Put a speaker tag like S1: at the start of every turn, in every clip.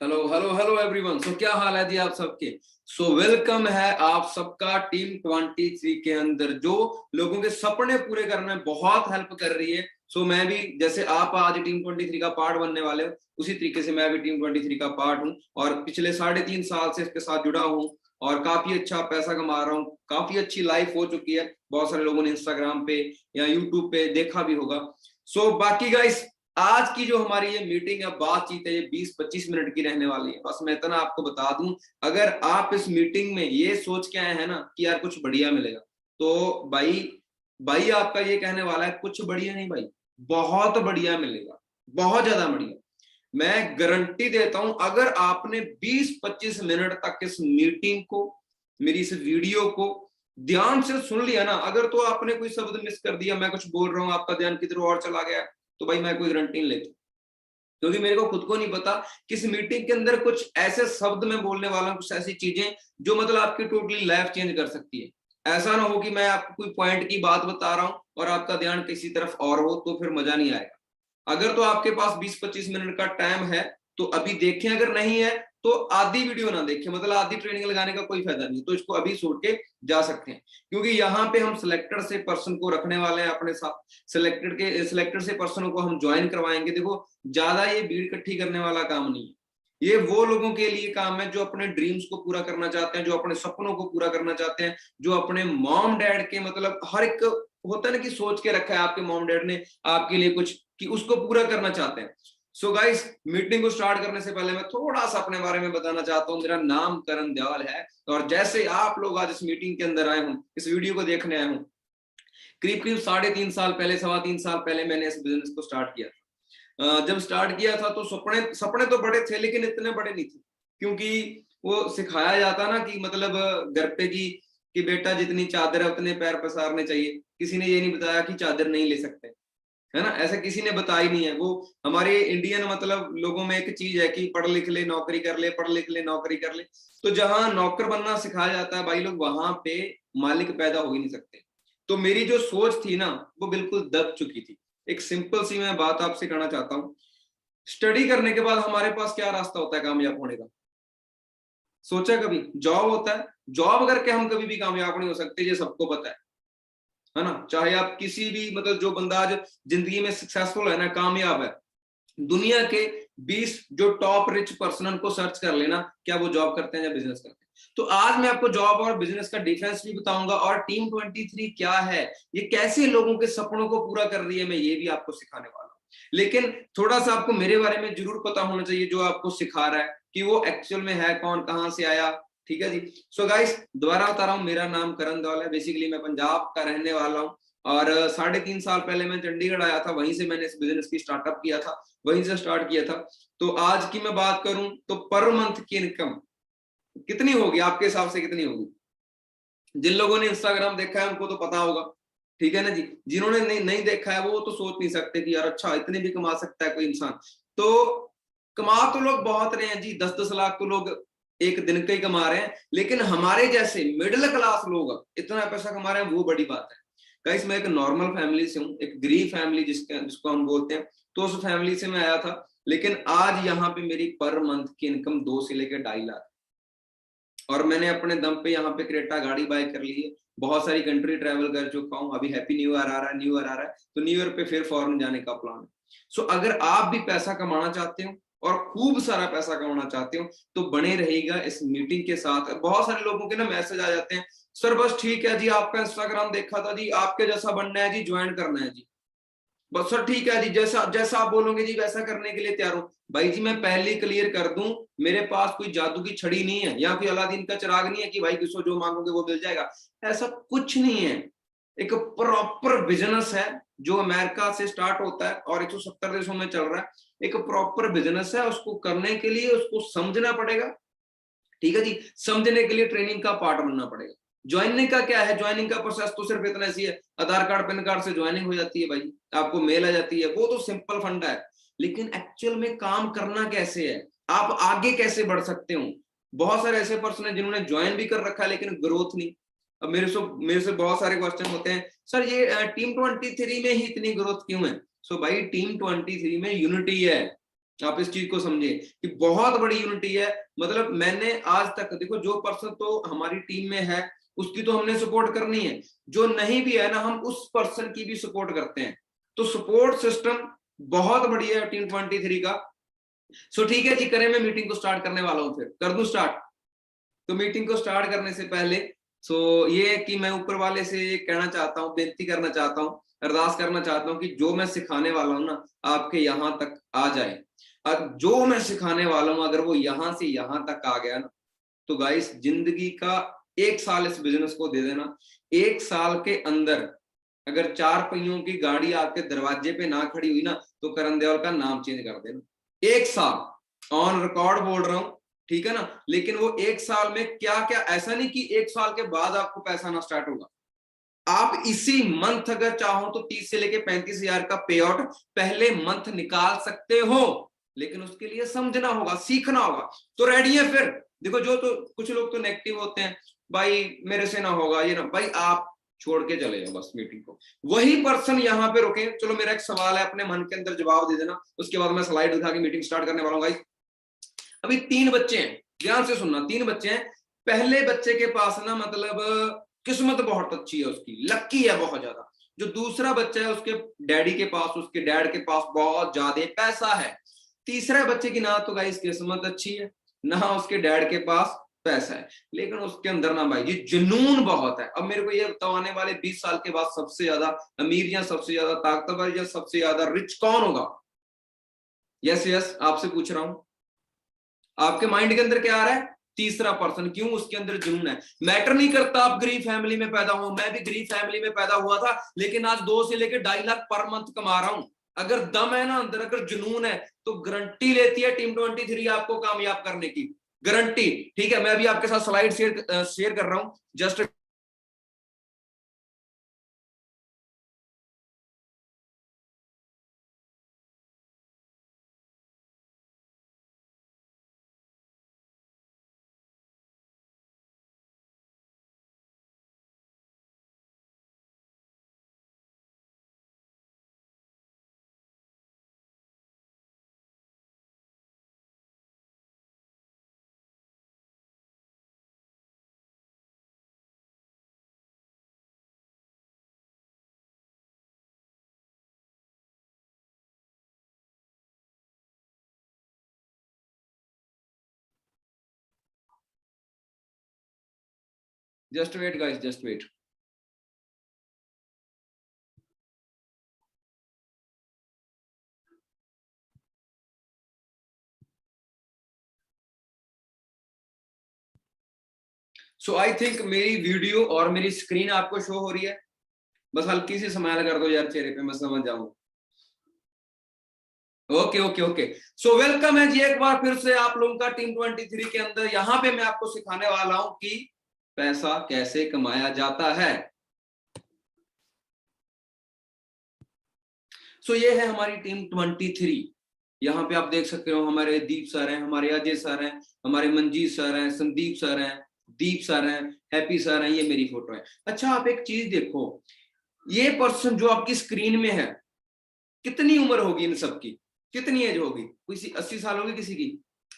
S1: Hello hello hello everyone. So क्या हाल है जी आप सबके। सो वेलकम है आप सबका टीम 23 के अंदर, जो लोगों के सपने पूरे करने में बहुत हेल्प कर रही है। सो मैं भी, जैसे आप आज टीम 23 का पार्ट बनने वाले हो, उसी तरीके से मैं भी टीम 23 का पार्ट हूँ और पिछले 3.5 साल से इसके साथ जुड़ा हूँ और काफी अच्छा पैसा कमा रहा हूँ। काफी अच्छी लाइफ हो चुकी है। बहुत सारे लोगों ने इंस्टाग्राम पे या यूट्यूब पे देखा भी होगा। सो बाकी गाइस, आज की जो हमारी ये मीटिंग है, बातचीत है, ये 20-25 मिनट की रहने वाली है। बस मैं इतना आपको बता दूं, अगर आप इस मीटिंग में ये सोच के आए हैं ना कि यार कुछ बढ़िया मिलेगा, तो भाई भाई आपका ये कहने वाला है कुछ बढ़िया नहीं भाई, बहुत बढ़िया मिलेगा, बहुत ज्यादा बढ़िया। मैं गारंटी देता हूं, अगर आपने 20-25 मिनट तक इस मीटिंग को, मेरी इस वीडियो को ध्यान से सुन लिया ना, अगर तो आपने कोई शब्द मिस कर दिया, मैं कुछ बोल रहा हूं, आपका ध्यान किधर और चला गया, तो भाई मैं कोई गारंटी नहीं लेता, क्योंकि मेरे को खुद को नहीं पता किस मीटिंग के अंदर कुछ ऐसे शब्द मैं बोलने वाला हूं, कुछ ऐसी चीजें जो मतलब आपकी टोटली लाइफ चेंज कर सकती है। ऐसा ना हो कि मैं आपको कोई पॉइंट की बात बता रहा हूं और आपका ध्यान किसी तरफ और हो, तो फिर मजा नहीं आएगा। अगर तो आपके पास 20-25 मिनट का टाइम है तो अभी देखें, अगर नहीं है तो आधी वीडियो ना देखें, मतलब आधी ट्रेनिंग लगाने का कोई फायदा नहीं, तो इसको अभी छोड़ के जा सकते हैं। क्योंकि यहाँ पे हम सिलेक्टेड से पर्सन को रखने वाले हैं अपने साथ, सिलेक्टेड से पर्सनों को हम ज्वाइन करवाएंगे। देखो, ज्यादा ये भीड़ इकट्ठी करने वाला काम नहीं है, ये वो लोगों के लिए काम है जो अपने ड्रीम्स को पूरा करना चाहते हैं, जो अपने सपनों को पूरा करना चाहते हैं, जो अपने मॉम डैड के, मतलब हर एक होता है ना कि सोच के रखा है आपके मॉम डैड ने आपके लिए कुछ, कि उसको पूरा करना चाहते हैं। सो गाइस, मीटिंग को स्टार्ट करने से पहले मैं थोड़ा सा अपने बारे में बताना चाहता हूँ। मेरा नाम करण दयाल है और जैसे आप लोग आज इस मीटिंग के अंदर आए हूँ, इस वीडियो को देखने आए हूँ, करीब करीब 3.5 साल पहले, 3.25 साल पहले मैंने इस बिजनेस को स्टार्ट किया। जब स्टार्ट किया था तो सपने सपने तो बड़े थे, लेकिन इतने बड़े नहीं थे, क्योंकि वो सिखाया जाता ना कि मतलब घर पे कि बेटा जितनी चादर है उतने पैर पसारने चाहिए। किसी ने ये नहीं बताया कि चादर नहीं ले सकते, है ना, ऐसा किसी ने बताया ही नहीं है। वो हमारे इंडियन मतलब लोगों में एक चीज है कि पढ़ लिख ले नौकरी कर ले, पढ़ लिख ले नौकरी कर ले। तो जहां नौकर बनना सिखाया जाता है भाई लोग, वहां पे मालिक पैदा हो ही नहीं सकते। तो मेरी जो सोच थी ना, वो बिल्कुल दब चुकी थी। एक सिंपल सी मैं बात आपसे कहना चाहता हूँ, स्टडी करने के बाद हमारे पास क्या रास्ता होता है कामयाब होने का? सोचा कभी? जॉब होता है। जॉब करके हम कभी भी कामयाब नहीं हो सकते, ये सबको पता है ना। चाहे आप किसी भी, मतलब जो बंदा आज जिंदगी में सक्सेसफुल है ना, कामयाब है, दुनिया के 20 जो टॉप रिच पर्सन को सर्च कर लेना, क्या वो जॉब करते हैं या बिजनेस करते हैं। तो आज मैं आपको जॉब और बिजनेस का डिफरेंस भी बताऊंगा, और टीम 23 क्या है, ये कैसे लोगों के सपनों को पूरा कर रही है, मैं ये भी आपको सिखाने वाला हूं। लेकिन थोड़ा सा आपको मेरे बारे में जरूर पता होना चाहिए, जो आपको सिखा रहा है कि वो एक्चुअल में है कौन, कहां से आया। ठीक है जी। सो गाइस, दोबारा बता रहा हूँ, मेरा नाम करण दौल है। बेसिकली मैं पंजाब का रहने वाला हूँ और 3.5 साल पहले मैं चंडीगढ़ आया था, वहीं से मैंने इस बिजनेस की स्टार्टअप किया था, वहीं से स्टार्ट किया था। तो आज की मैं बात करूं तो पर मंथ की इनकम कितनी होगी आपके हिसाब से, कितनी होगी? जिन लोगों ने इंस्टाग्राम देखा है उनको तो पता होगा, ठीक है ना जी। जिन्होंने नहीं देखा है वो तो सोच नहीं सकते कि यार अच्छा इतने भी कमा सकता है कोई इंसान। तो कमा तो लोग बहुत रहे हैं जी, 10-10 लाख तो लोग एक दिन के ही कमा रहे हैं, लेकिन हमारे जैसे मिडिल क्लास लोग इतना पैसा कमा रहे हैं, वो बड़ी बात है। गाइस, मैं एक नॉर्मल फैमिली से हूँ, एक गरीब फैमिली जिसको हम बोलते हैं, तो उस फैमिली से मैं आया था। लेकिन आज यहाँ पे मेरी पर मंथ की इनकम 2 से लेकर 2.5 लाख, और मैंने अपने दम पे यहाँ पे क्रेटा गाड़ी बाय कर ली है। बहुत सारी कंट्री ट्रैवल कर चुका हूँ। अभी हैप्पी न्यू ईयर आ रहा है, न्यू ईयर आ रहा है, तो न्यू ईयर पे फिर फॉरेन जाने का प्लान है। सो अगर आप भी पैसा कमाना चाहते हो और खूब सारा पैसा कमाना चाहते हो, तो बने रहेगा इस मीटिंग के साथ। बहुत सारे लोगों के ना मैसेज आ जाते हैं, सर बस ठीक है जी, आपका इंस्टाग्राम देखा था जी, आपके जैसा बनना है जी, ज्वाइन करना है जी। बस सर ठीक है जी, जैसा जैसा आप बोलोगे जी वैसा करने के लिए तैयार हूं। भाई जी, मैं पहले ही क्लियर कर दूं, मेरे पास कोई जादू की छड़ी नहीं है या कोई अलादीन का चिराग नहीं है कि भाई किसको जो मांगोगे वो मिल जाएगा। ऐसा कुछ नहीं है। एक प्रॉपर बिजनेस है जो अमेरिका से स्टार्ट होता है और 170 देशों में चल रहा है। एक प्रॉपर बिजनेस है, उसको करने के लिए उसको समझना पड़ेगा। ठीक है जी। समझने के लिए ट्रेनिंग का पार्ट बनना पड़ेगा। ज्वाइनिंग का क्या है? ज्वाइनिंग का प्रोसेस तो सिर्फ इतना सी है, आधार कार्ड पैन कार्ड से ज्वाइनिंग हो जाती है भाई, आपको मेल आ जाती है, वो तो सिंपल फंडा है। लेकिन एक्चुअल में काम करना कैसे है, आप आगे कैसे बढ़ सकते हो? बहुत सारे ऐसे पर्सन है जिन्होंने ज्वाइन भी कर रखा है लेकिन ग्रोथ नहीं। अब मेरे से बहुत सारे क्वेश्चन होते हैं, सर ये टीम 23 में ही इतनी ग्रोथ क्यों है? सो भाई, टीम 23 में यूनिटी है। आप इस चीज को समझे कि बहुत बड़ी यूनिटी है। मतलब मैंने आज तक देखो, जो पर्सन तो हमारी टीम में है उसकी तो हमने सपोर्ट करनी है, जो नहीं भी है ना हम उस पर्सन की भी सपोर्ट करते हैं। तो सपोर्ट सिस्टम बहुत बढ़िया है टीम 23 का। सो ठीक है जी, करें, मैं मीटिंग को स्टार्ट करने वाला हूं, फिर कर दूं स्टार्ट। तो मीटिंग को स्टार्ट करने से पहले ये है कि मैं ऊपर वाले से कहना चाहता हूँ, बेनती करना चाहता हूँ, अरदास करना चाहता हूँ कि जो मैं सिखाने वाला हूँ ना आपके यहाँ तक आ जाए। और जो मैं सिखाने वाला हूँ अगर वो यहाँ से यहाँ तक आ गया ना, तो गाइस जिंदगी का 1 साल इस बिजनेस को दे देना। 1 साल के अंदर अगर 4 पहियों की गाड़ी आपके दरवाजे पे ना खड़ी हुई ना, तो करण देओल का नाम चेंज कर देना। 1 साल ऑन रिकॉर्ड बोल रहा हूं, ठीक है ना। लेकिन वो 1 साल में क्या क्या, ऐसा नहीं कि 1 साल के बाद आपको पैसा ना स्टार्ट होगा। आप इसी मंथ अगर चाहो तो 30 से लेके 35 हजार का पे आउट पहले मंथ निकाल सकते हो, लेकिन उसके लिए समझना होगा, सीखना होगा। तो रेडी है फिर? देखो, जो तो कुछ लोग तो नेगेटिव होते हैं, भाई मेरे से ना होगा ये ना, भाई आप छोड़ के चले जाओ बस मीटिंग को। वही पर्सन यहाँ पे रुके। चलो मेरा एक सवाल है, अपने मन के अंदर जवाब दे देना, उसके बाद मैं स्लाइड दिखा के मीटिंग स्टार्ट करने वाला हूँ गाइस। अभी 3 बच्चे हैं, ध्यान से सुनना, 3 बच्चे हैं। पहले बच्चे के पास ना मतलब किस्मत बहुत अच्छी है, उसकी लक्की है बहुत ज्यादा। जो दूसरा बच्चा है उसके डैडी के पास, उसके डैड के पास बहुत ज्यादा पैसा है। तीसरे बच्चे की ना तो गाइस किस्मत अच्छी है, ना उसके डैड के पास पैसा है, लेकिन उसके अंदर ना भाई जी जुनून बहुत है। अब मेरे को ये बताओ, आने वाले 20 साल के बाद सबसे ज्यादा अमीर या सबसे ज्यादा ताकतवर या सबसे ज्यादा रिच कौन होगा? यस यस, आपसे पूछ रहा हूं, आपके माइंड के अंदर क्या आ रहा है? तीसरा पर्सन। क्यों? उसके अंदर जुनून है। मैटर नहीं करता आप गरीब फैमिली में पैदा हो, मैं भी गरीब फैमिली में पैदा हुआ था, लेकिन आज 2 से लेकर 2.5 लाख पर मंथ कमा रहा हूं। अगर दम है ना अंदर, अगर जुनून है, तो गारंटी लेती है टीम 23 आपको कामयाब करने की, गारंटी। ठीक है, मैं अभी आपके साथ स्लाइड शेयर कर रहा हूं, just wait guys, just wait. So I think मेरी वीडियो और मेरी स्क्रीन आपको शो हो रही है, बस हल्की सी स्माइल कर दो यार चेहरे पे, मैं समझ जाऊंगा। Okay okay okay. So welcome है जी एक बार फिर से आप लोगों का टीम 23 के अंदर। यहाँ पे मैं आपको सिखाने वाला हूं कि पैसा कैसे कमाया जाता है। सो ये है हमारी टीम 23। यहाँ पे आप देख सकते हो हमारे दीप सर हैं, हमारे अजय सर हैं, हमारे मंजीत सर हैं, संदीप सर हैं, दीप सर हैं, हैप्पी सर हैं, ये मेरी फोटो है। अच्छा आप एक चीज देखो, ये पर्सन जो आपकी स्क्रीन में है, कितनी उम्र होगी इन सबकी? कितनी एज होगी? किसी 80 साल होगी, किसी की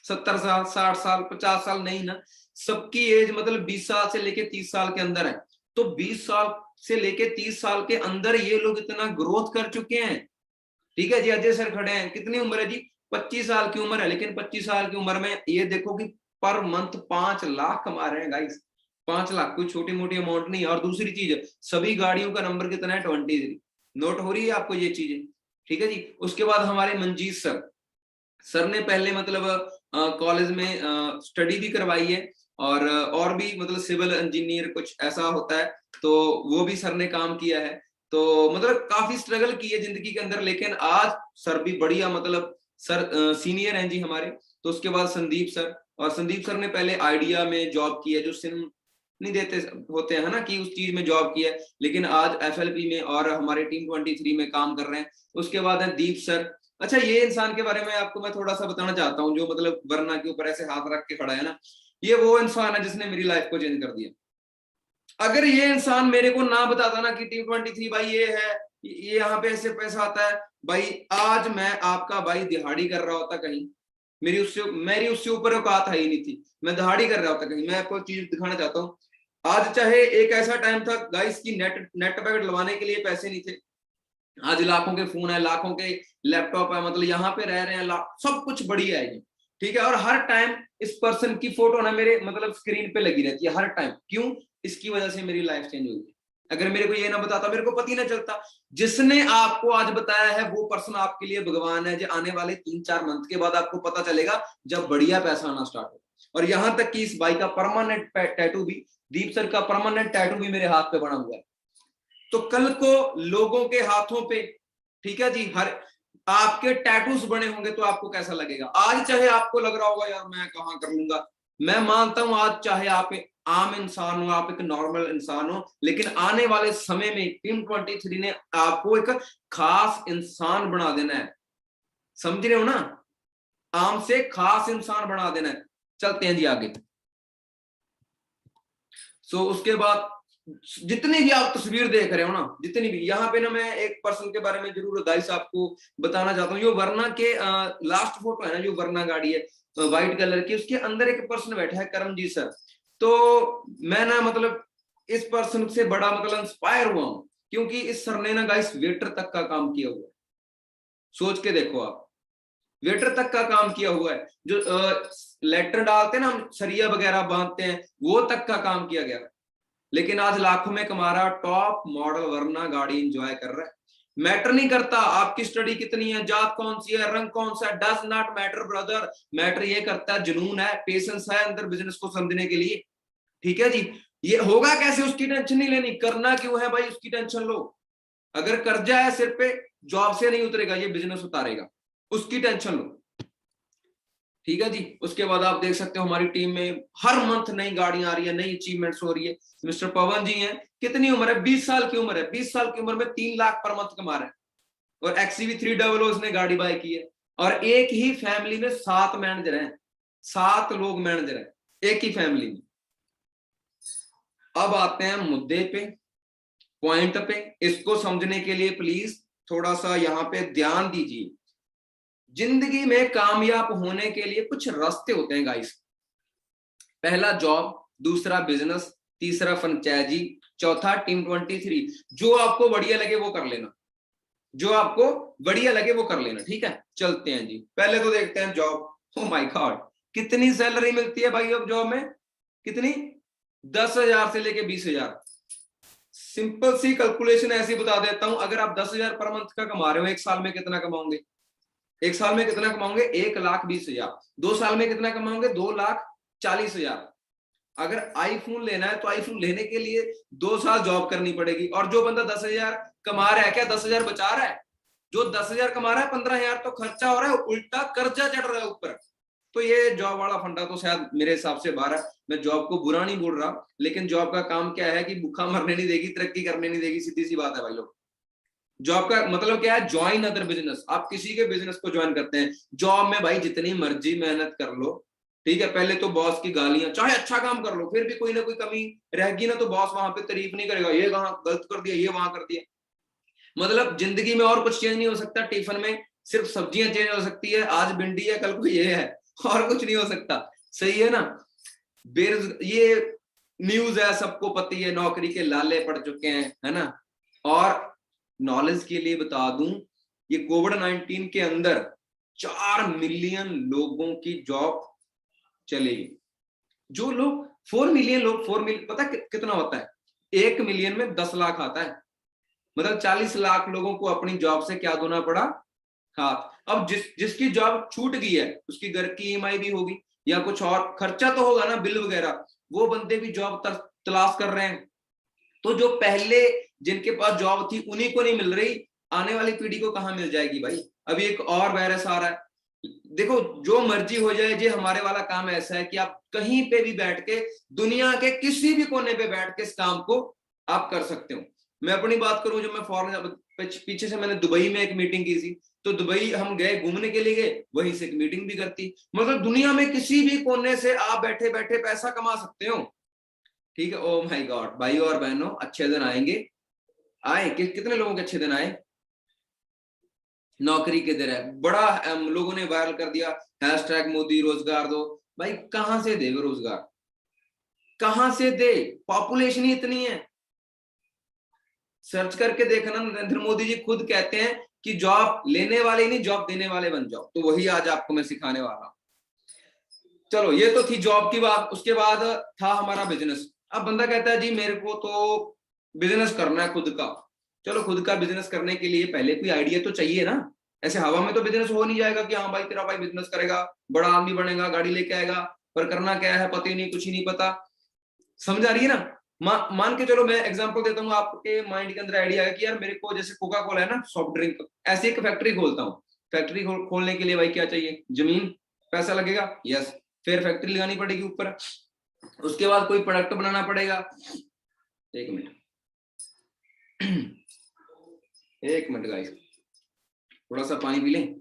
S1: 70 साल, 60 साल, 50 साल, नहीं ना। सबकी एज मतलब 20 साल से लेके 30 साल के अंदर है। तो 20 साल से लेके 30 साल के अंदर ये लोग इतना ग्रोथ कर चुके हैं। ठीक है जी, अजय सर खड़े हैं, कितनी उम्र है जी? 25 साल की उम्र है, लेकिन 25 साल की उम्र में ये देखो कि पर मंथ 5 लाख कमा रहे हैं गाइस। 5 लाख कोई छोटी मोटी अमाउंट नहीं है। और दूसरी चीज, सभी गाड़ियों का नंबर कितना है? 23। नोट हो रही है आपको ये चीजें? ठीक है जी। उसके बाद हमारे मंजीत सर, सर ने पहले मतलब कॉलेज में स्टडी भी करवाई है, और भी मतलब सिविल इंजीनियर कुछ ऐसा होता है, तो वो भी सर ने काम किया है। तो मतलब काफी स्ट्रगल की है जिंदगी के अंदर, लेकिन आज सर भी बढ़िया, मतलब सर सीनियर हैं जी हमारे। तो उसके बाद संदीप सर, और संदीप सर ने पहले आइडिया में जॉब की है, जो सिम नहीं देते होते हैं ना, कि उस चीज में जॉब की है, लेकिन आज एफएलपी में और हमारे टीम 23 में काम कर रहे हैं। उसके बाद है दीप सर। अच्छा ये इंसान के बारे में आपको मैं थोड़ा सा बताना चाहता हूँ, जो मतलब वरना के ऊपर ऐसे हाथ रख के खड़ा है ना, ये वो इंसान है जिसने मेरी लाइफ को चेंज कर दिया। अगर ये इंसान मेरे को ना बताता ना कि टीम 23 भाई ये है, ये यहाँ पे ऐसे पैसा आता है, भाई आज मैं आपका भाई दिहाड़ी कर रहा होता कहीं, मेरी उससे ऊपर औकात है ही नहीं थी, मैं दिहाड़ी कर रहा होता कहीं। मैं आपको चीज दिखाना चाहता हूँ, आज चाहे एक ऐसा टाइम था गाइस की नेट पैकेट लगवाने के लिए पैसे नहीं थे, आज लाखों के फोन है, लाखों के लैपटॉप है, मतलब यहाँ पे रह रहे हैं, सब कुछ बढ़िया है ये, ठीक है। और हर टाइम इस पर्सन की फोटो ना मेरे मतलब स्क्रीन पे लगी रहती है हर टाइम। क्यों? इसकी वजह से मेरी लाइफ चेंज हुई है। अगर मेरे को ये ना बताता, मेरे को पता ही ना चलता। जिसने आपको आज बताया है वो पर्सन आपके लिए भगवान है। जो आने वाले 3-4 मंथ के बाद आपको पता चलेगा जब बढ़िया पैसा आना स्टार्ट हो। और यहां तक कि इस भाई का परमानेंट टैटू भी, दीप सर का परमानेंट टैटू भी मेरे हाथ पे बना हुआ है। तो कल को लोगों के हाथों पे, ठीक है जी, हर आपके टैटूज बने होंगे तो आपको कैसा लगेगा? आज चाहे आपको लग रहा होगा यार मैं कहां कर लूंगा, मैं मानता हूं आज चाहे आप आम इंसान हो, आप एक नॉर्मल इंसान हो, लेकिन आने वाले समय में टीम 23 ने आपको एक खास इंसान बना देना है। समझ रहे हो ना? आम से खास इंसान बना देना है। चलते हैं जी आगे। उसके बाद जितनी भी आप तस्वीर देख रहे हो ना, जितनी भी, यहाँ पे ना मैं एक पर्सन के बारे में जरूर गाइस आपको बताना चाहता हूँ। जो वरना के लास्ट फोटो है ना, जो वरना गाड़ी है व्हाइट कलर की, उसके अंदर एक पर्सन बैठा है, करमजीत सर। तो मैं ना मतलब इस पर्सन से बड़ा मतलब इंस्पायर हुआ हूँ, क्योंकि इस सर ने ना गाइस वेटर तक का काम किया हुआ है। सोच के देखो आप, वेटर तक का काम किया हुआ है। जो लेटर डालते हैं ना, हम सरिया वगैरह बांधते हैं, वो तक का काम किया गया है। लेकिन आज लाखों में कमा रहा, टॉप मॉडल वरना गाड़ी एंजॉय कर रहा है। मैटर नहीं करता आपकी स्टडी कितनी है, जात कौन सी है, रंग कौन सा है, does not matter brother. Matter ये करता है जुनून है, पेशेंस है अंदर बिजनेस को समझने के लिए, ठीक है जी। ये होगा कैसे उसकी टेंशन नहीं लेनी, करना क्यों है भाई उसकी टेंशन लो। अगर कर्जा है सिर पे, जॉब से नहीं उतरेगा, ये बिजनेस उतारेगा, उसकी टेंशन लो, ठीक है जी। उसके बाद आप देख सकते हो हमारी टीम में हर मंथ नई गाड़ियां आ रही है, नई अचीवमेंट्स हो रही है। मिस्टर पवन जी हैं, कितनी उम्र है? 20 साल की उम्र है। 20 साल की उम्र में 3 लाख पर मंथ कमा रहे हैं, और XCV 300 उसने गाड़ी बाय की है। और एक ही फैमिली में 7 मैनेजर हैं, 7 लोग मैनेजर हैं एक ही फैमिली में। अब आते हैं मुद्दे पे, पॉइंट पे। इसको समझने के लिए प्लीज थोड़ा सा यहाँ पे ध्यान दीजिए। जिंदगी में कामयाब होने के लिए कुछ रास्ते होते हैं गाइस। पहला जॉब, दूसरा बिजनेस, तीसरा फ्रेंचाइजी, चौथा टीम 23। जो आपको बढ़िया लगे वो कर लेना, जो आपको बढ़िया लगे वो कर लेना, ठीक है। चलते हैं जी, पहले तो देखते हैं जॉब। ओ माय गॉड, कितनी सैलरी मिलती है भाई अब जॉब में? कितनी? 10,000 से लेके 20,000। सिंपल सी कैलकुलेशन ऐसी बता देता हूं, अगर आप 10,000 पर मंथ का कमा रहे हो, एक साल में कितना कमाओगे? एक साल में कितना कमाओगे? 1,20,000। 2 साल में कितना कमाओगे? 2,40,000। अगर आईफोन लेना है तो आईफोन लेने के लिए 2 साल जॉब करनी पड़ेगी। और जो बंदा 10,000 कमा रहा है, क्या 10,000 बचा रहा है? जो 10,000 कमा रहा है, 15,000 तो खर्चा हो रहा है, उल्टा कर्जा चढ़ रहा है ऊपर। तो ये जॉब वाला फंडा तो शायद मेरे हिसाब से बाहर है। मैं जॉब को बुरा नहीं बोल रहा, लेकिन जॉब का काम क्या है कि भूखा मरने नहीं देगी, तरक्की करने नहीं देगी, सीधी सी बात है भाई लोग। जॉब का मतलब क्या है? Join other business. आप किसी के बिजनेस को ज्वाइन करते हैं। जॉब में भाई जितनी मर्जी मेहनत कर लो, ठीक है, पहले तो बॉस की गालियां, चाहे अच्छा काम कर लो फिर भी कोई ना कोई कमी रहेगी ना, तो बॉस वहां पे तारीफ नहीं करेगा, ये कहां गलत कर दिया, ये वहां कर दिया। मतलब जिंदगी में और कुछ चेंज नहीं हो सकता, टिफिन में सिर्फ सब्जियां चेंज हो सकती है, आज भिंडी है कल को ये है, और कुछ नहीं हो सकता। सही है ना? ये न्यूज है, सबको पता है, नौकरी के लाले पड़ चुके हैं, है ना। और नॉलेज के लिए बता दूं, ये कोविड-19 के अंदर 4 मिलियन लोगों की जॉब चलेगी। जो लोग 4 मिलियन लोग, 4 मिलियन पता कितना होता है? 1 मिलियन में 10 लाख आता है। मतलब 40 लाख लोगों को अपनी जॉब से क्या धोना पड़ा? हाथ। अब जिसकी जॉब छूट गई है, उसकी घर की EMI भी होगी या कुछ और खर्चा तो होगा ना, बिल वगैरह, वो बंदे भी जॉब तलाश कर रहे हैं। तो जो पहले जिनके पास जॉब थी उन्हीं को नहीं मिल रही, आने वाली पीढ़ी को कहां मिल जाएगी भाई? अभी एक और वायरस आ रहा है। देखो जो मर्जी हो जाए, ये हमारे वाला काम ऐसा है कि आप कहीं पे भी बैठ के, दुनिया के किसी भी कोने पे बैठ के इस काम को आप कर सकते हो। मैं अपनी बात करूं, जब मैं फॉरेन, पीछे से मैंने दुबई में एक मीटिंग की थी, तो दुबई हम गए, घूमने के लिए गए, वहीं से एक मीटिंग भी करती। मतलब दुनिया में किसी भी कोने से आप बैठे बैठे पैसा कमा सकते हो, ठीक है। ओ माय गॉड, भाई और बहनों, अच्छे दिन आएंगे। आए कितने लोगों के अच्छे दिन आए? नौकरी किधर है, बड़ा लोगों ने वायरल कर दिया हैशटैग मोदी रोजगार दो। भाई कहां से दे रोजगार, कहां से दे, पॉपुलेशन ही इतनी है। सर्च करके देखना, नरेंद्र मोदी जी खुद कहते हैं कि जॉब लेने वाले नहीं जॉब देने वाले बन जाओ। तो वही आज आपको मैं सिखाने वाला हूं। चलो ये तो थी जॉब की बात। उसके बाद था हमारा बिजनेस। अब बंदा कहता है जी मेरे को तो बिजनेस करना है खुद का। चलो खुद का बिजनेस करने के लिए पहले कोई आइडिया तो चाहिए ना। ऐसे हवा में तो बिजनेस हो नहीं जाएगा कि हाँ भाई तेरा भाई बिजनेस करेगा, बड़ा आदमी बनेगा, गाड़ी लेके आएगा, पर करना क्या है पता ही नहीं, कुछ ही नहीं पता। समझ आ रही है ना। मान के चलो मैं एग्जांपल देता हूँ, आपके माइंड के अंदर आइडिया है कि यार मेरे को जैसे कोका कोला है ना सॉफ्ट ड्रिंक, ऐसे एक फैक्ट्री खोलता हूँ। फैक्ट्री खोलने के लिए भाई क्या चाहिए, जमीन, पैसा लगेगा, यस। फिर फैक्ट्री लगानी पड़ेगी ऊपर, उसके बाद कोई प्रोडक्ट बनाना पड़ेगा। एक मिनट एक मिनट गाइस, थोड़ा सा पानी पी लें।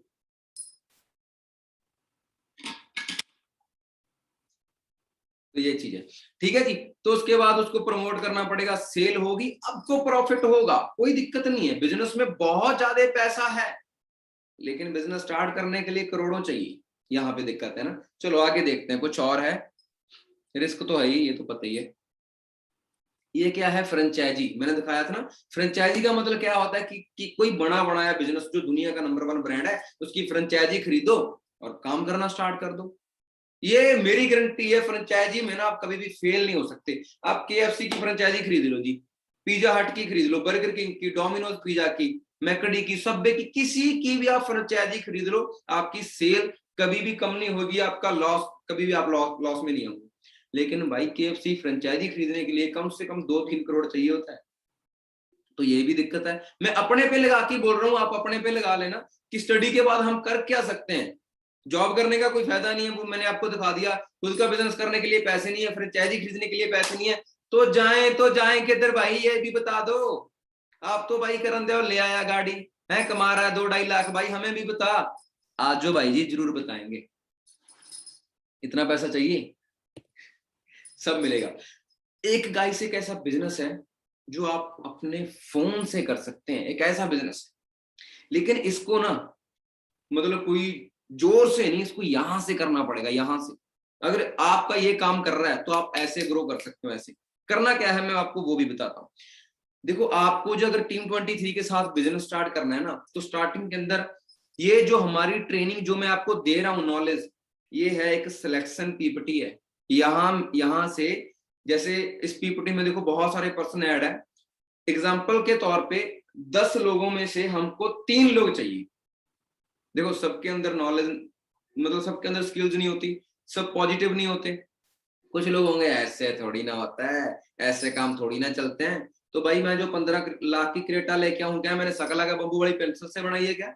S1: तो ये चीज है, ठीक है जी। तो उसके बाद उसको प्रमोट करना पड़ेगा, सेल होगी, अब तो प्रॉफिट होगा, कोई दिक्कत नहीं है। बिजनेस में बहुत ज्यादा पैसा है, लेकिन बिजनेस स्टार्ट करने के लिए करोड़ों चाहिए, यहाँ पे दिक्कत है ना। चलो आगे देखते हैं, कुछ और है। रिस्क तो है ही, ये तो पता ही है। ये क्या है, फ्रेंचाइजी। मैंने दिखाया था ना, फ्रेंचाइजी का मतलब क्या होता है कि कोई बना बनाया बिजनेस जो दुनिया का नंबर 1 ब्रांड है, उसकी फ्रेंचाइजी खरीदो और काम करना स्टार्ट कर दो। ये मेरी गारंटी है, फ्रेंचाइजी में ना आप कभी भी फेल नहीं हो सकते। आप केएफसी की फ्रेंचाइजी खरीद लो जी, पिज्जा हट की खरीद लो, बर्गर किंग की, डोमिनोज पिज्जा की, मैकडी की, सबवे की, किसी की भी आप फ्रेंचाइजी खरीद लो, आपकी सेल कभी भी कम नहीं होगी, आपका लॉस कभी भी आप लॉस में नहीं होंगे। लेकिन भाई केएफसी फ्रेंचाइजी खरीदने के लिए कम से कम 2-3 करोड़ चाहिए होता है। तो ये भी दिक्कत है। मैं अपने पे लगा के बोल रहा हूँ, आप अपने पे लगा लेना कि स्टडी के बाद हम कर क्या सकते हैं। जॉब करने का कोई फायदा नहीं है, वो मैंने आपको दिखा दिया। खुद का बिजनेस करने के लिए पैसे नहीं है, फ्रेंचाइजी खरीदने के लिए पैसे नहीं है, तो जाएं किधर भाई, ये भी बता दो। आप तो भाई करण देओल ले आया गाड़ी है, कमा रहा है 2-2.5 लाख, भाई हमें भी बता। आज जो भाई जी जरूर बताएंगे। इतना पैसा चाहिए, सब मिलेगा। एक गाय से एक ऐसा बिजनेस है जो आप अपने फोन से कर सकते हैं, एक ऐसा बिजनेस है। लेकिन इसको ना मतलब कोई जोर से नहीं, इसको यहां से करना पड़ेगा, यहां से। अगर आपका ये काम कर रहा है तो आप ऐसे ग्रो कर सकते हो। ऐसे करना क्या है मैं आपको वो भी बताता हूँ। देखो आपको जो अगर टीम 23 के साथ बिजनेस स्टार्ट करना है ना, तो स्टार्टिंग के अंदर ये जो हमारी ट्रेनिंग जो मैं आपको दे रहा हूँ नॉलेज, ये है एक सिलेक्शन पीपीटी है। यहां से जैसे इस पीपीटी में देखो बहुत सारे पर्सन ऐड है। एग्जाम्पल के तौर पे 10 लोगों में से हमको 3 लोग चाहिए। देखो सबके अंदर नॉलेज मतलब सबके अंदर स्किल्स नहीं होती, सब पॉजिटिव नहीं होते। कुछ लोग होंगे ऐसे थोड़ी ना होता है, ऐसे काम थोड़ी ना चलते हैं। तो भाई मैं जो 15 लाख की क्रेटा लेके आऊं, क्या मैंने सकला का बम्बू बड़ी पेंसिल से बनाई है क्या।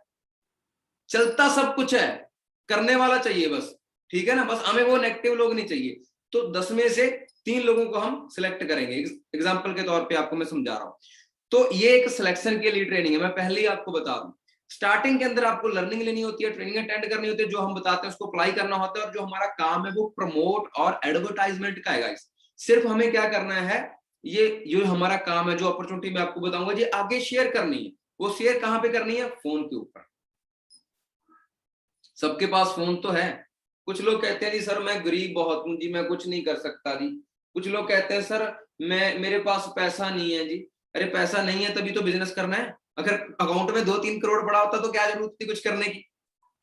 S1: चलता सब कुछ है, करने वाला चाहिए बस, ठीक है ना। बस हमें वो नेगेटिव लोग नहीं चाहिए। तो 10 में से 3 लोगों को हम सिलेक्ट करेंगे। एग्जाम्पल के तौर पे आपको मैं समझा रहा हूं। तो ये एक सिलेक्शन के लिए ट्रेनिंग है, मैं पहले ही आपको बता दूं। स्टार्टिंग के अंदर आपको लर्निंग लेनी होती है, ट्रेनिंग अटेंड करनी होती है, जो हम बताते हैं उसको अप्लाई करना होता है। और जो हमारा काम है वो प्रमोट और एडवर्टाइजमेंट का है गाइस। सिर्फ हमें क्या करना है, ये जो हमारा काम है, जो अपॉर्चुनिटी मैं आपको बताऊंगा, ये आगे शेयर करनी है। वो शेयर कहां पे करनी है, फोन के ऊपर। सबके पास फोन तो है। कुछ लोग कहते हैं जी सर मैं गरीब बहुत हूं जी, मैं कुछ नहीं कर सकता जी। कुछ लोग कहते हैं सर मैं मेरे पास पैसा नहीं है जी। अरे पैसा नहीं है तभी तो बिजनेस करना है। अगर अकाउंट में 2-3 करोड़ पड़ा होता तो क्या जरूरत थी कुछ करने की।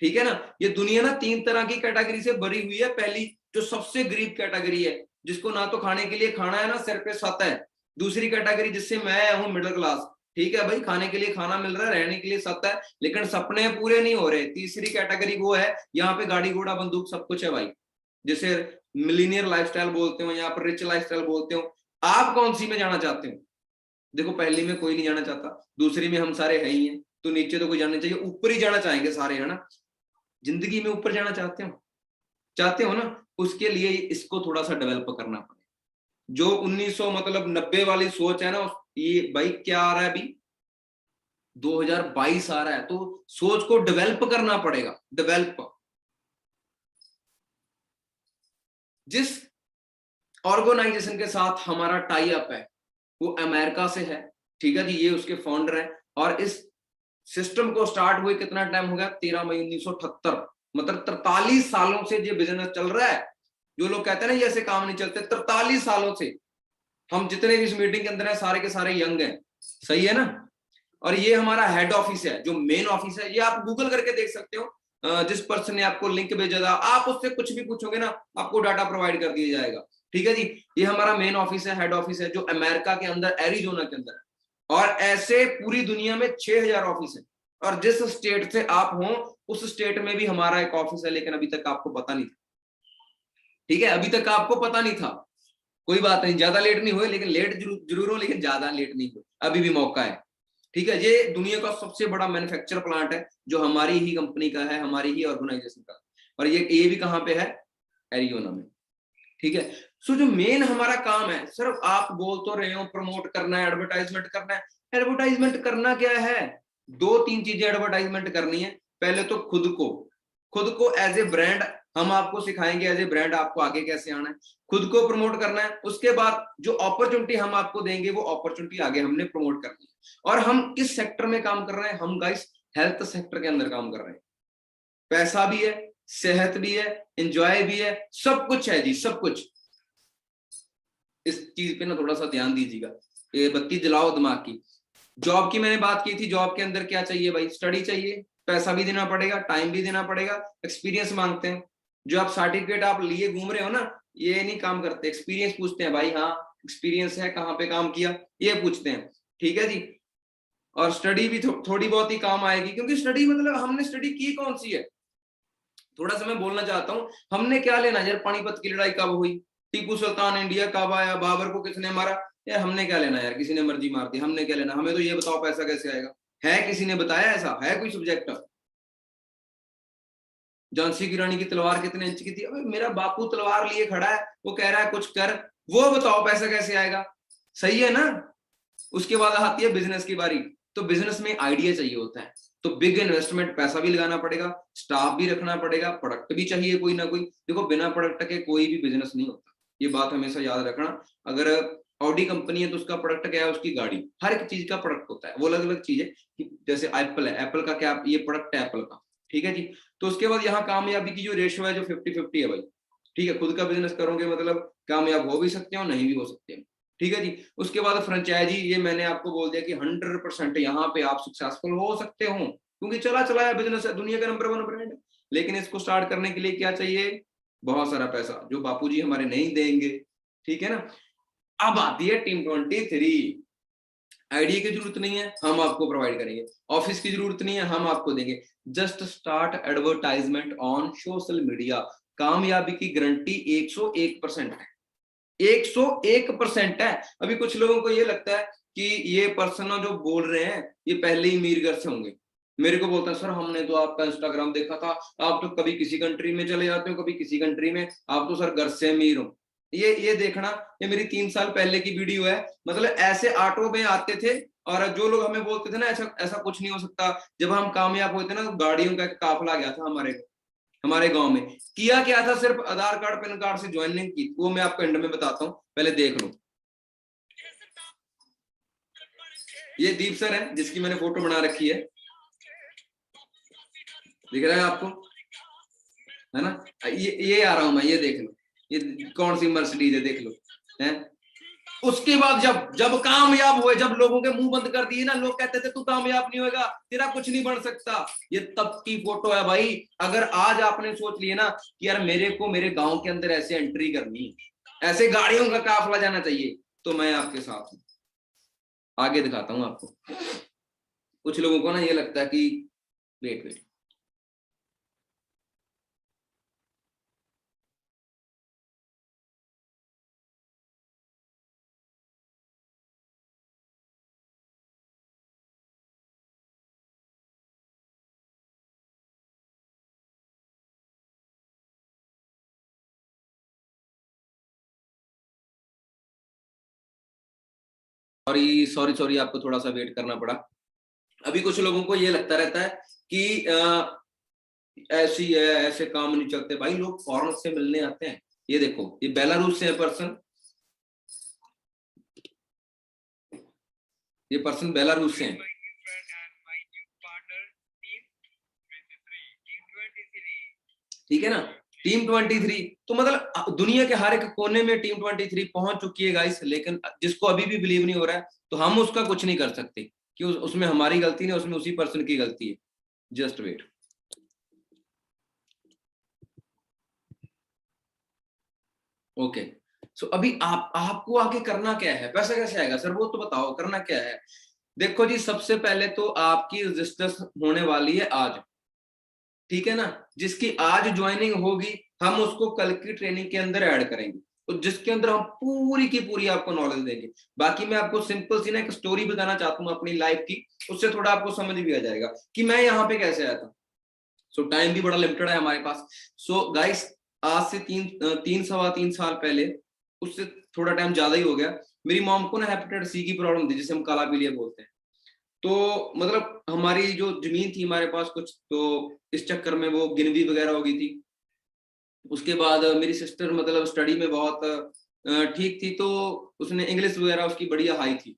S1: ठीक है ना। ये दुनिया ना 3 तरह की कैटेगरी से भरी हुई है। पहली जो सबसे गरीब कैटेगरी है, जिसको ना तो खाने के लिए खाना है ना सिर पे छत है। दूसरी कैटेगरी जिससे मैं हूं मिडिल क्लास, ठीक है भाई, खाने के लिए खाना मिल रहा है, रहने के लिए छत है, लेकिन सपने पूरे नहीं हो रहे। तीसरी कैटेगरी वो है यहाँ पे गाड़ी घोड़ा बंदूक सब कुछ है भाई, जिसे मिलीनियर लाइफस्टाइल बोलते हो, यहाँ पर रिच लाइफस्टाइल बोलते हो। आप कौन सी में जाना चाहते हो। देखो पहली में कोई नहीं जाना चाहता, दूसरी में हम सारे है ही हैं, तो नीचे तो कोई जाना चाहिए, ऊपर ही जाना चाहेंगे सारे, है ना। जिंदगी में ऊपर जाना चाहते हो ना। उसके लिए इसको थोड़ा सा डेवलप करना पड़ेगा। जो 1900 मतलब 90 वाली सोच है ना, ये भाई क्या आ रहा है अभी 2022 आ रहा है, तो सोच को डेवलप करना पड़ेगा। डेवलप जिस ऑर्गेनाइजेशन के साथ हमारा टाई अप है वो अमेरिका से है, ठीक है जी, ये उसके फाउंडर है। और इस सिस्टम को स्टार्ट हुए कितना टाइम हो गया, 13 मई 1978, मतलब 43 सालों से ये बिजनेस चल रहा है। जो लोग कहते हैं ना ये ऐसे काम नहीं चलते, 43 सालों से हम जितने भी इस मीटिंग के अंदर है सारे के सारे यंग हैं, सही है ना। और ये हमारा हेड ऑफिस है, जो मेन ऑफिस है, ये आप गूगल करके देख सकते हो। जिस पर्सन ने आपको लिंक भेजा था, आप उससे कुछ भी पूछोगे ना, आपको डाटा प्रोवाइड कर दिया जाएगा, ठीक है जी। ये हमारा मेन ऑफिस है, हेड ऑफिस है, जो अमेरिका के अंदर एरिजोना के अंदर है। और ऐसे पूरी दुनिया में 6000 ऑफिस है, और जिस स्टेट से आप हो उस स्टेट में भी हमारा एक ऑफिस है, लेकिन अभी तक आपको पता नहीं था, ठीक है, अभी तक आपको पता नहीं था। कोई बात नहीं, ज्यादा लेट नहीं हुए, लेकिन लेट जरूर हो, लेकिन ज्यादा लेट नहीं हुए, अभी भी मौका है, ठीक है। ये दुनिया का सबसे बड़ा मैन्युफैक्चर प्लांट है, जो हमारी ही कंपनी का है, हमारी ही ऑर्गेनाइजेशन का। और ये भी कहाँ पे है, एरिजोना में, ठीक है। सो जो मेन हमारा काम है, सिर्फ आप बोल तो रहे हो प्रमोट करना है, एडवर्टाइजमेंट करना है। एडवर्टाइजमेंट करना क्या है, 2-3 चीजें एडवर्टाइजमेंट करनी है। पहले तो खुद को एज ए ब्रांड हम आपको सिखाएंगे, एज ए ब्रांड आपको आगे कैसे आना है, खुद को प्रमोट करना है। उसके बाद जो अपॉर्चुनिटी हम आपको देंगे, वो अपॉर्चुनिटी आगे हमने प्रमोट करनी है। और हम किस सेक्टर में काम कर रहे हैं, हम गाइस हेल्थ सेक्टर के अंदर काम कर रहे हैं। पैसा भी है, सेहत भी है, एंजॉय भी है, सब कुछ है जी, सब कुछ। इस चीज पे ना थोड़ा सा ध्यान दीजिएगा, ये बत्ती जलाओ दिमाग की। जॉब की मैंने बात की थी, जॉब के अंदर क्या चाहिए भाई, स्टडी चाहिए, पैसा भी देना पड़ेगा, टाइम भी देना पड़ेगा, एक्सपीरियंस मांगते हैं। जो आप सर्टिफिकेट आप लिए घूम रहे हो ना, ये नहीं काम करते, एक्सपीरियंस पूछते हैं भाई, हाँ एक्सपीरियंस है, कहाँ पे काम किया, ये पूछते हैं, ठीक है जी। और स्टडी भी थोड़ी बहुत ही काम आएगी, क्योंकि स्टडी मतलब हमने स्टडी की कौन सी है। थोड़ा सा मैं बोलना चाहता हूँ, हमने क्या लेना यार, पानीपत की लड़ाई कब हुई, टीपू सुल्तान इंडिया कब आया, बाबर को किसने मारा, यार हमने क्या लेना यार, किसी ने मर्जी मार दी, हमने क्या लेना। हमें तो ये बताओ पैसा कैसे आएगा, है किसी ने बताया, ऐसा है कोई सब्जेक्ट। झांसी की रानी की तलवार कितने इंच की थी, अबे मेरा बापू तलवार लिए खड़ा है, वो कह रहा है कुछ कर, वो बताओ पैसा कैसे आएगा, सही है ना। उसके बाद आती है बिजनेस की बारी। तो बिजनेस में आइडिया चाहिए होता है, तो बिग इन्वेस्टमेंट, पैसा भी लगाना पड़ेगा, स्टाफ भी रखना पड़ेगा, प्रोडक्ट भी चाहिए कोई ना कोई। देखो बिना प्रोडक्ट के कोई भी बिजनेस नहीं होता, ये बात हमेशा याद रखना। अगर ऑडी कंपनी है तो उसका प्रोडक्ट क्या है, उसकी गाड़ी, हर एक चीज का प्रोडक्ट होता है, वो अलग अलग चीज है कि जैसे एप्पल है, एप्पल का क्या, ये प्रोडक्ट है एप्पल का, ठीक है जी। तो उसके बाद यहाँ कामयाबी की जो रेशियो है, जो 50-50 है भाई, ठीक है। खुद का बिजनेस करोगे मतलब कामयाब हो भी सकते हो, नहीं भी हो सकते हैं, ठीक है जी। उसके बाद फ्रेंचाइजी, ये मैंने आपको बोल दिया कि 100% यहाँ पे आप सक्सेसफुल हो सकते हो, क्योंकि चला चलाया बिजनेस है, दुनिया का नंबर 1 ब्रांड है। लेकिन इसको स्टार्ट करने के लिए क्या चाहिए, बहुत सारा पैसा, जो बापूजी हमारे नहीं देंगे, ठीक है ना। अब आती है टीम 23। आइडिया की जरूरत नहीं है, हम आपको प्रोवाइड करेंगे। ऑफिस की जरूरत नहीं है, हम आपको देंगे। Just start advertisement on social media. कामयाबी की गारंटी 101% है, 101% है। अभी कुछ लोगों को ये लगता है कि ये पर्सन जो बोल रहे हैं ये पहले ही अमीर घर से होंगे। मेरे को बोलता है सर हमने तो आपका इंस्टाग्राम देखा था, आप तो कभी किसी कंट्री में चले जाते हो, कभी किसी कंट्री में, आप तो सर घर से अमीर हो। ये देखना, ये मेरी 3 साल पहले की वीडियो है। मतलब ऐसे ऑटो में आते थे, और जो लोग हमें बोलते थे ना ऐसा ऐसा कुछ नहीं हो सकता, जब हम कामयाब हुए थे ना, तो गाड़ियों का एक काफिला गया था हमारे गांव में। किया क्या था, सिर्फ आधार कार्ड पैन कार्ड से ज्वाइनिंग की, वो मैं आपको एंड में बताता हूँ, पहले देख लो। ये दीप सर है, जिसकी मैंने फोटो बना रखी है, दिख रहा है आपको, है ना। ये आ रहा हूं मैं, ये देख लो, ये कौन सी मर्सिडीज है, देख लो, है। उसके बाद जब कामयाब हुए, जब लोगों के मुंह बंद कर दिए ना, लोग कहते थे तू कामयाब नहीं होगा, तेरा कुछ नहीं बन सकता, ये तब की फोटो है भाई। अगर आज आपने सोच लिया ना कि यार मेरे को मेरे गांव के अंदर ऐसे एंट्री करनी, ऐसे गाड़ियों का काफिला जाना चाहिए, तो मैं आपके साथ हूं। आगे दिखाता हूं आपको। कुछ लोगों को ना ये लगता है कि wait wait, sorry sorry sorry, आपको थोड़ा सा वेट करना पड़ा। अभी कुछ लोगों को ये लगता रहता है कि ऐसी है, ऐसे काम नहीं चलते भाई, लोग फॉरेन से मिलने आते हैं। ये देखो, ये बेलारूस से है पर्सन, ये पर्सन बेलारूस से है। ठीक है ना। टीम 23 तो मतलब दुनिया के हर एक कोने में टीम 23 पहुंच चुकी है गाइस, लेकिन जिसको अभी भी बिलीव नहीं हो रहा है तो हम उसका कुछ नहीं कर सकते कि उसमें हमारी गलती नहीं, उसमें उसी पर्सन की गलती है। Just wait. ओके, सो अभी आपको आगे करना क्या है, पैसा कैसे आएगा सर वो तो बताओ, करना क्या है। देखो जी, सबसे पहले तो आपकी रजिस्टर्स होने वाली है आज, ठीक है ना। जिसकी आज ज्वाइनिंग होगी हम उसको कल की ट्रेनिंग के अंदर ऐड करेंगे, तो जिसके अंदर हम पूरी की पूरी आपको नॉलेज देंगे। बाकी मैं आपको सिंपल सी ना एक स्टोरी बताना चाहता हूँ अपनी लाइफ की, उससे थोड़ा आपको समझ भी आ जाएगा कि मैं यहाँ पे कैसे आया था। सो टाइम भी बड़ा लिमिटेड है हमारे पास। सो गाइस, आज से तीन सवा 3 साल पहले, उससे थोड़ा टाइम ज्यादा ही हो गया, मेरी मॉम को ना हेपेटाइटिस सी की प्रॉब्लम थी, जिसे हम काला पीलिया बोलते हैं। तो मतलब हमारी जो जमीन थी हमारे पास कुछ, तो इस चक्कर में वो गिनवी वगैरह हो गई थी। उसके बाद मेरी सिस्टर मतलब स्टडी में बहुत ठीक थी, तो उसने इंग्लिश वगैरह उसकी बढ़िया हाई थी।